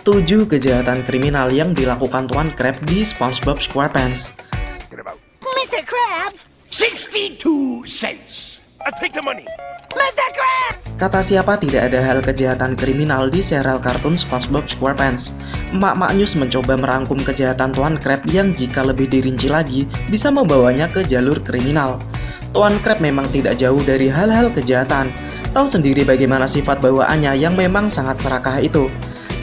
7 kejahatan kriminal yang dilakukan Tuan Crab di SpongeBob SquarePants. Mr. Krabs! 62 cents. I'll take the money. Mr. Krabs! Kata siapa tidak ada hal kejahatan kriminal di serial kartun SpongeBob SquarePants. Emak-emak News mencoba merangkum kejahatan Tuan Crab yang jika lebih dirinci lagi bisa membawanya ke jalur kriminal. Tuan Crab memang tidak jauh dari hal-hal kejahatan. Tahu sendiri bagaimana sifat bawaannya yang memang sangat serakah itu.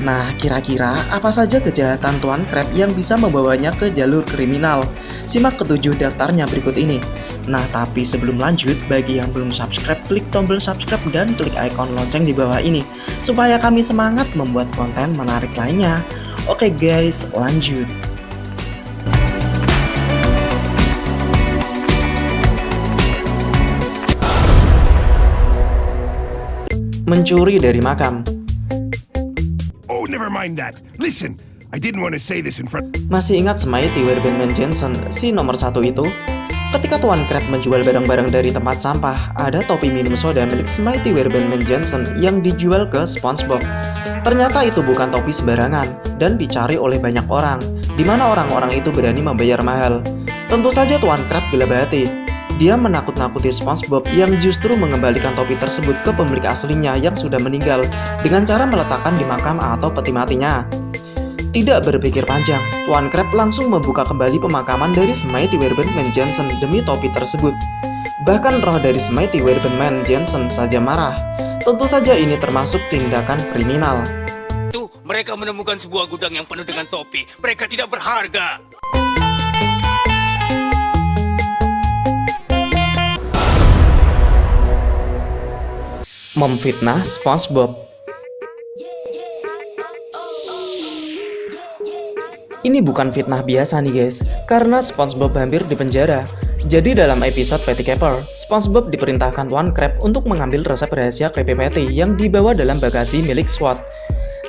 Nah, kira-kira apa saja kejahatan Tuan Crab yang bisa membawanya ke jalur kriminal? Simak ketujuh daftarnya berikut ini. Nah, tapi sebelum lanjut, bagi yang belum subscribe, klik tombol subscribe dan klik icon lonceng di bawah ini, supaya kami semangat membuat konten menarik lainnya. Oke guys, lanjut. Mencuri dari makam. Oh, never mind that. Listen, I didn't want to say this in front. Masih ingat Smithy Werbenman Jensen, si nomor 1 itu? Ketika Tuan Crab menjual barang-barang dari tempat sampah, ada topi minum soda milik Smithy Werbenman Jensen yang dijual ke SpongeBob. Ternyata itu bukan topi sembarangan dan dicari oleh banyak orang, di mana orang-orang itu berani membayar mahal. Tentu saja Tuan Crab gila hati. Dia menakut-nakuti SpongeBob yang justru mengembalikan topi tersebut ke pemilik aslinya yang sudah meninggal dengan cara meletakkan di makam atau peti matinya. Tidak berpikir panjang, Tuan Crab langsung membuka kembali pemakaman dari Smithy Werbenman Jensen demi topi tersebut. Bahkan roh dari Smithy Werbenman Jensen saja marah. Tentu saja ini termasuk tindakan kriminal. Tuh, mereka menemukan sebuah gudang yang penuh dengan topi. Mereka tidak berharga. Memfitnah SpongeBob. Ini bukan fitnah biasa nih guys, karena SpongeBob hampir dipenjara. Jadi dalam episode Patty Caper, SpongeBob diperintahkan Tuan Crab untuk mengambil resep rahasia Krabby Patty yang dibawa dalam bagasi milik SWAT.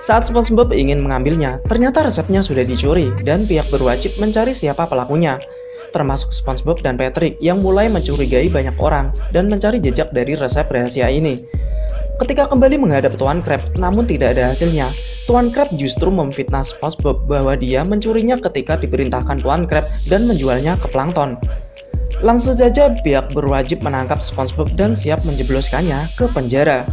Saat SpongeBob ingin mengambilnya, ternyata resepnya sudah dicuri dan pihak berwajib mencari siapa pelakunya. Termasuk SpongeBob dan Patrick yang mulai mencurigai banyak orang dan mencari jejak dari resep rahasia ini. Ketika kembali menghadap Tuan Crab, namun tidak ada hasilnya, Tuan Crab justru memfitnah SpongeBob bahwa dia mencurinya ketika diperintahkan Tuan Crab dan menjualnya ke Plankton. Langsung saja pihak berwajib menangkap SpongeBob dan siap menjebloskannya ke penjara.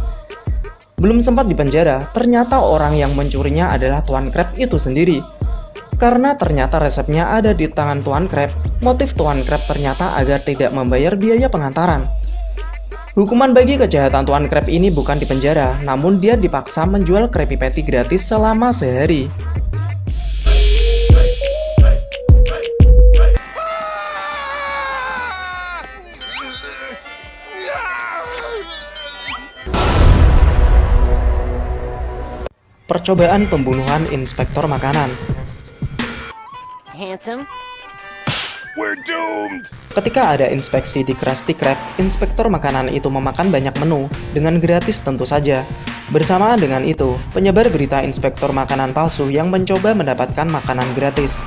Belum sempat di penjara, ternyata orang yang mencurinya adalah Tuan Crab itu sendiri. Karena ternyata resepnya ada di tangan Tuan Crab, motif Tuan Crab ternyata agar tidak membayar biaya pengantaran. Hukuman bagi kejahatan Tuan Crab ini bukan di penjara, namun dia dipaksa menjual Krabby Patty gratis selama sehari. Percobaan pembunuhan inspektor makanan. Handsome? We're doomed. Ketika ada inspeksi di Krusty Krab, inspektor makanan itu memakan banyak menu, dengan gratis tentu saja. Bersamaan dengan itu, penyebar berita inspektor makanan palsu yang mencoba mendapatkan makanan gratis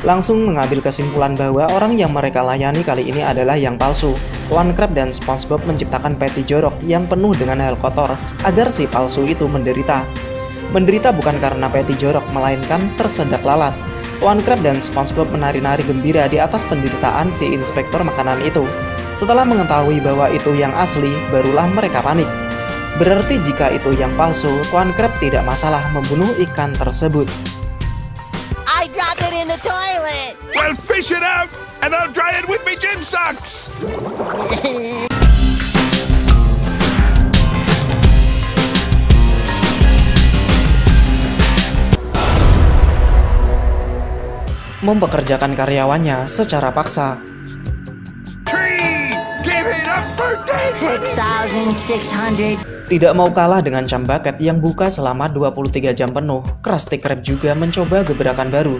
langsung mengambil kesimpulan bahwa orang yang mereka layani kali ini adalah yang palsu. Tuan Crab dan SpongeBob menciptakan patty jorok yang penuh dengan hal kotor agar si palsu itu menderita. Menderita bukan karena patty jorok, melainkan tersedak lalat. Tuan Crab dan SpongeBob menari-nari gembira di atas penderitaan si inspektor makanan itu. Setelah mengetahui bahwa itu yang asli, barulah mereka panik. Berarti jika itu yang palsu, Tuan Crab tidak masalah membunuh ikan tersebut. I dropped it in the toilet! Well, fish it out, and I'll dry it with me gym socks. Mempekerjakan karyawannya secara paksa. Tree, give it up for David. 6,600. Tidak mau kalah dengan Chum Bucket yang buka selama 23 jam penuh, Krusty Krab juga mencoba gebrakan baru.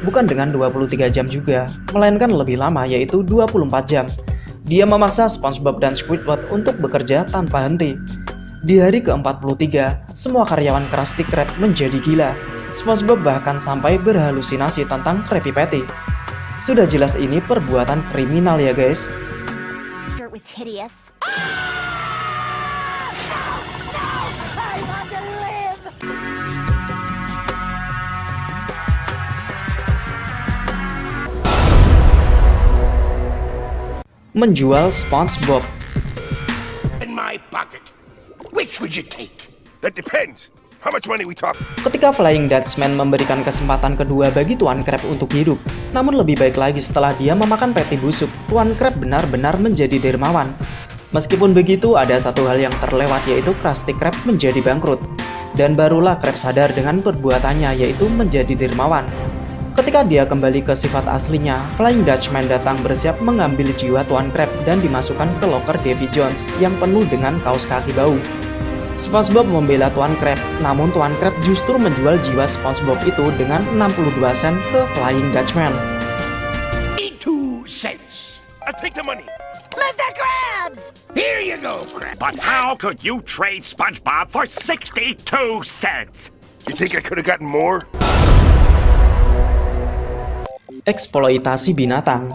Bukan dengan 23 jam juga, melainkan lebih lama, yaitu 24 jam. Dia memaksa SpongeBob dan Squidward untuk bekerja tanpa henti. Di hari ke-43, semua karyawan Krusty Krab menjadi gila. SpongeBob bahkan sampai berhalusinasi tentang Krabby Patty. Sudah jelas ini perbuatan kriminal ya guys. Dirt was hideous. menjual SpongeBob. In my pocket. Which would you take? That depends. How much money we talk? Ketika Flying Dutchman memberikan kesempatan kedua bagi Tuan Crab untuk hidup, namun lebih baik lagi setelah dia memakan patty busuk, Tuan Crab benar-benar menjadi dermawan. Meskipun begitu, ada satu hal yang terlewat, yaitu Krusty Krab menjadi bangkrut. Dan barulah Crab sadar dengan perbuatannya, yaitu menjadi dermawan. Ketika dia kembali ke sifat aslinya, Flying Dutchman datang bersiap mengambil jiwa Tuan Crab dan dimasukkan ke loker Davy Jones yang penuh dengan kaos kaki bau. SpongeBob membela Tuan Crab, namun Tuan Crab justru menjual jiwa SpongeBob itu dengan 62 sen ke Flying Dutchman. 2 cents. I'll take the money. Mr. Krabs! Here you go, Crab. But how could you trade SpongeBob for 62 cents? You think I could have gotten more? Eksploitasi binatang.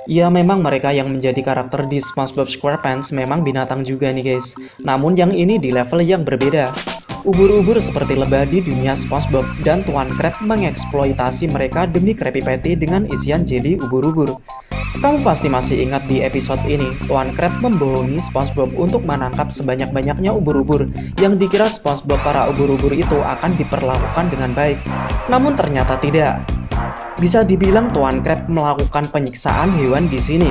Ya memang mereka yang menjadi karakter di SpongeBob SquarePants memang binatang juga nih guys. Namun yang ini di level yang berbeda. Ubur-ubur seperti lebah di dunia SpongeBob dan Tuan Crab mengeksploitasi mereka demi Krabby Patty dengan isian jelly ubur-ubur. Kamu pasti masih ingat di episode ini, Tuan Crab membohongi SpongeBob untuk menangkap sebanyak-banyaknya ubur-ubur yang dikira SpongeBob para ubur-ubur itu akan diperlakukan dengan baik. Namun ternyata tidak. Bisa dibilang Tuan Crab melakukan penyiksaan hewan di sini.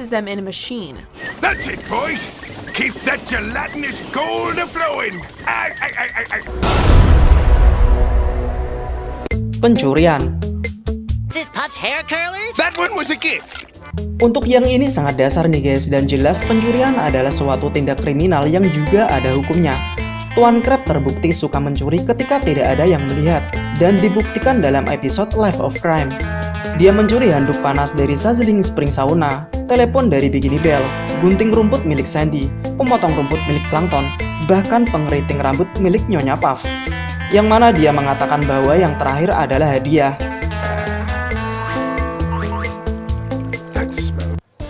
Them in a machine. That's it, boys. Keep that gelatinous gold a-flowing. Pencurian. Is this Puff's hair curlers? That one was a gift. Untuk yang ini sangat dasar nih guys, dan jelas pencurian adalah suatu tindak kriminal yang juga ada hukumnya. Tuan Crab terbukti suka mencuri ketika tidak ada yang melihat, dan dibuktikan dalam episode Life of Crime. Dia mencuri handuk panas dari Sizzling Spring Sauna, telepon dari Bikini Bell, gunting rumput milik Sandy, pemotong rumput milik Plankton, bahkan pengeriting rambut milik Nyonya Puff. Yang mana dia mengatakan bahwa yang terakhir adalah hadiah.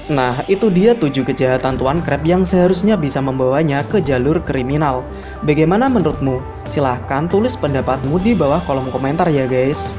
Nah, itu dia 7 kejahatan Tuan Crab yang seharusnya bisa membawanya ke jalur kriminal. Bagaimana menurutmu? Silahkan tulis pendapatmu di bawah kolom komentar ya guys.